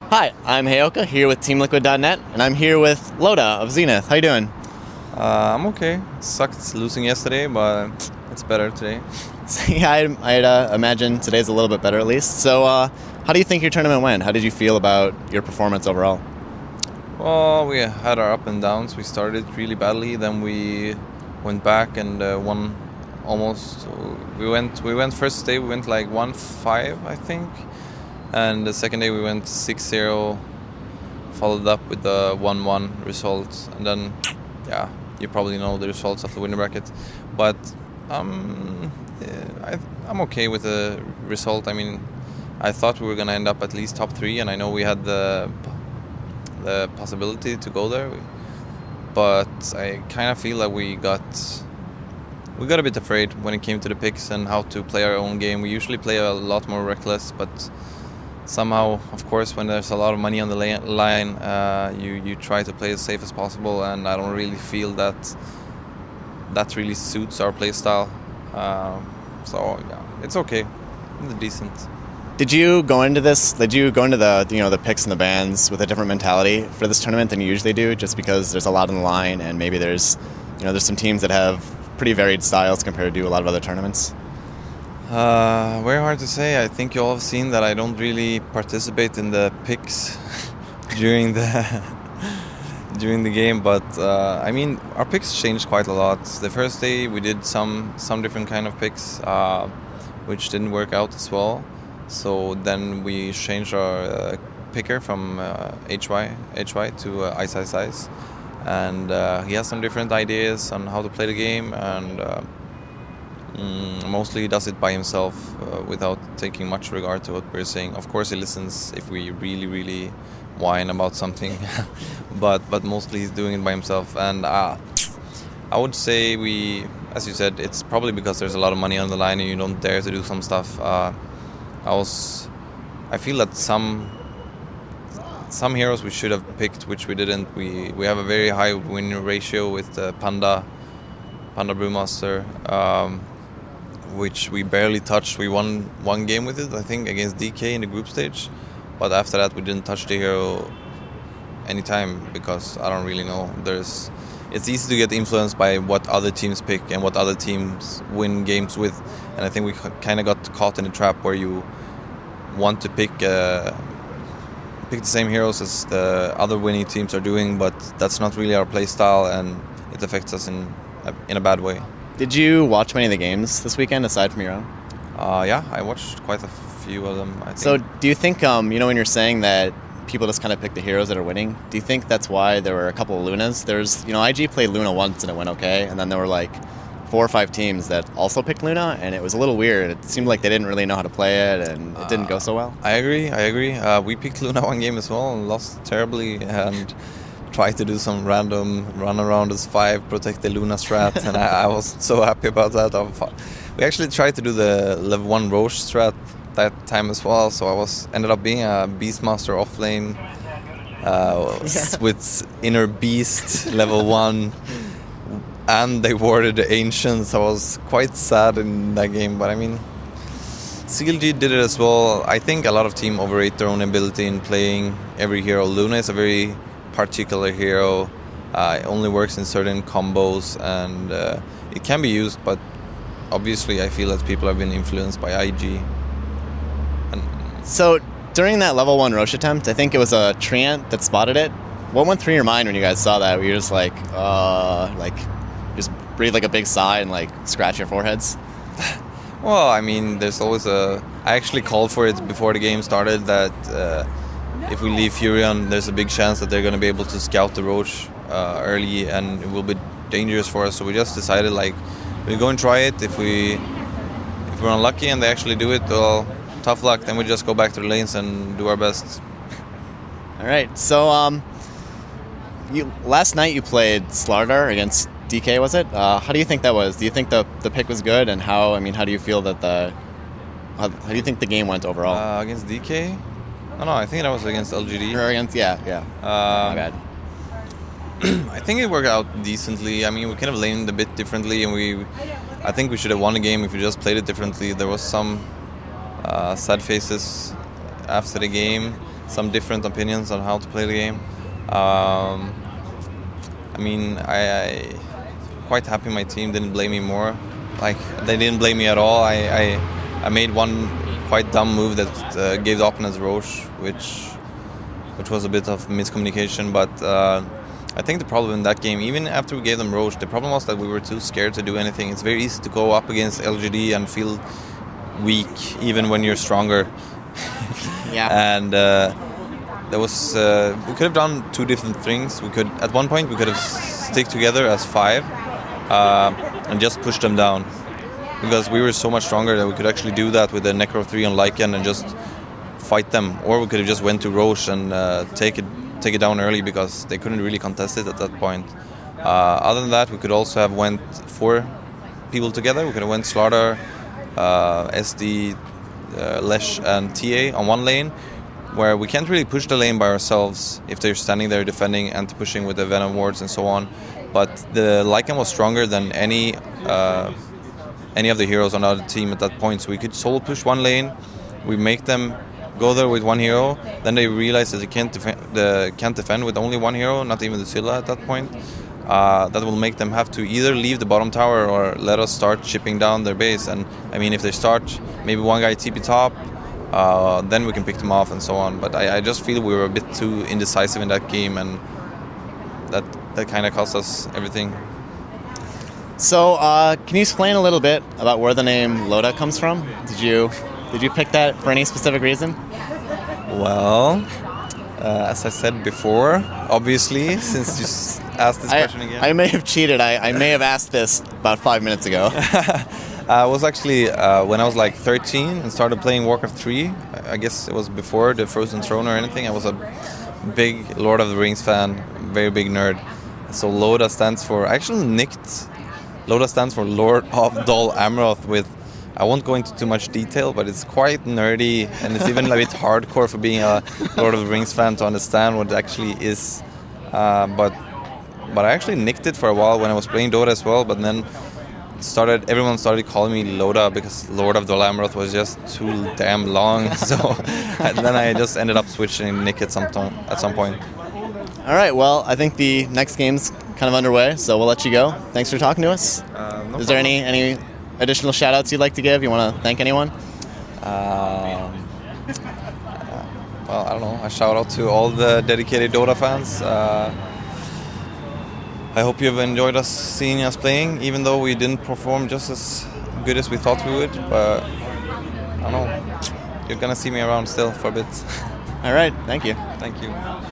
Hi, I'm Heyoka here with Zenith.Net, and I'm here with Loda of Zenith. How you doing? I'm okay. It sucked losing yesterday, but it's better today. Yeah, I'd imagine today's a little bit better at least. So, how do you think your tournament went? How did you feel about your performance overall? Well, we had our up and downs. We started really badly, then we went back and won almost. We went first day. We went like 1-5, I think, and the second day we went 6-0. Followed up with the 1-1 result, and then you probably know the results of the winner bracket, but I'm okay with the result. I mean, I thought we were gonna end up at least top 3, and I know we had the possibility to go there, but I kind of feel like we got a bit afraid when it came to the picks and how to play our own game. We usually play a lot more reckless, but somehow, of course, when there's a lot of money on the line, you try to play as safe as possible, and I don't really feel that really suits our play style. So yeah, it's okay. It's decent. Did you go into the picks and the bans with a different mentality for this tournament than you usually do, just because there's a lot on the line and maybe there's some teams that have pretty varied styles compared to a lot of other tournaments? Very hard to say. I think you all have seen that I don't really participate in the picks during the game, but I mean, our picks changed quite a lot. The first day we did some different kind of picks, which didn't work out as well. So then we changed our picker from HY to Ice, and he has some different ideas on how to play the game, and mostly he does it by himself without taking much regard to what we're saying. Of course, he listens if we really whine about something, but mostly he's doing it by himself. And I would say as you said, it's probably because there's a lot of money on the line and you don't dare to do some stuff. I feel that some heroes we should have picked, which we didn't. We have a very high win ratio with Panda Brewmaster, which we barely touched. We won one game with it, I think, against DK in the group stage, but after that we didn't touch the hero anytime, because I don't really know. It's easy to get influenced by what other teams pick and what other teams win games with, and I think we kind of got caught in a trap where you want to pick the same heroes as the other winning teams are doing, but that's not really our play style, and it affects us in a bad way. Did you watch many of the games this weekend aside from your own? Yeah, I watched quite a few of them, I think. So do you think, when you're saying that people just kind of pick the heroes that are winning, do you think that's why there were a couple of Lunas? There's, IG played Luna once and it went okay, and then there were like 4 or 5 teams that also picked Luna, and it was a little weird. It seemed like they didn't really know how to play it, and it didn't go so well. I agree. We picked Luna one game as well and lost terribly, and tried to do some random run around as 5, protect the Luna strat, and I wasn't so happy about that. We actually tried to do the level 1 Roche strat that time as well, so I ended up being a Beastmaster offlane with Inner Beast level 1, and they warded the Ancients. I was quite sad in that game, but I mean, CLG did it as well. I think a lot of teams overrate their own ability in playing every hero. Luna is a very particular hero. It only works in certain combos, and it can be used, but obviously I feel that people have been influenced by IG. So during that level 1 Roche attempt, I think it was a Treant that spotted it. What went through your mind when you guys saw that? Were you just just breathe like a big sigh and like scratch your foreheads? Well, I mean, there's always I actually called for it before the game started, that if we leave Furion, there's a big chance that they're going to be able to scout the Roche early, and it will be dangerous for us. So we just decided, like, we'll go and try it. If we're unlucky and they actually do it, well, tough luck. Then we just go back to the lanes and do our best. All right. So last night you played Slardar against DK, was it? How do you think that was? Do you think the pick was good, and how do you feel that how do you think the game went overall? Against DK? No, I think that was against LGD. Or against, yeah. My bad. I think it worked out decently. I mean, we kind of laned a bit differently, and I think we should have won the game if we just played it differently. There was some sad faces after the game. some different opinions on how to play the game. I mean, I quite happy my team didn't blame me more. Like, they didn't blame me at all. I made one quite dumb move that gave the opponents Roche, which was a bit of miscommunication. But I think the problem in that game, even after we gave them Roche, the problem was that we were too scared to do anything. It's very easy to go up against LGD and feel weak, even when you're stronger. Yeah. And there was we could have done two different things. At one point we could have stick together as 5 and just push them down, because we were so much stronger that we could actually do that with the Necro 3 on Lycan and just fight them. Or we could have just went to Roche and take it down early, because they couldn't really contest it at that point. Other than that, we could also have went 4 people together. We could have went Slaughter, SD, Lesh and TA on one lane, where we can't really push the lane by ourselves if they're standing there defending and pushing with the Venom wards and so on. But the Lycan was stronger than any of the heroes on our team at that point, so we could solo push one lane. We make them go there with one hero, then they realize that they can't defend with only one hero, not even the Scylla at that point. That will make them have to either leave the bottom tower or let us start chipping down their base. And I mean, if they start maybe one guy TP top, then we can pick them off and so on. But I just feel we were a bit too indecisive in that game, and that kind of cost us everything. So, can you explain a little bit about where the name Loda comes from? Did you pick that for any specific reason? Well, as I said before, obviously, since you asked this question again. I may have cheated. I may have asked this about 5 minutes ago. I was actually, when I was like 13 and started playing Warcraft 3, I guess it was before the Frozen Throne or anything, I was a big Lord of the Rings fan, very big nerd. So Loda stands for, I actually nicked, Loda stands for Lord of Dol Amroth with, I won't go into too much detail, but it's quite nerdy, and it's even a bit hardcore for being a Lord of the Rings fan to understand what it actually is. But I actually nicked it for a while when I was playing Dota as well, but then everyone started calling me Loda because Lord of Dol Amroth was just too damn long. So then I just ended up switching Nick at some point. All right, well, I think the next game's kind of underway, so we'll let you go. Thanks for talking to us. Is there any additional shout-outs you'd like to give? You want to thank anyone? Well, I don't know. A shout-out to all the dedicated Dota fans. I hope you've enjoyed seeing us playing, even though we didn't perform just as good as we thought we would. But I don't know. You're going to see me around still for a bit. All right, thank you. Thank you.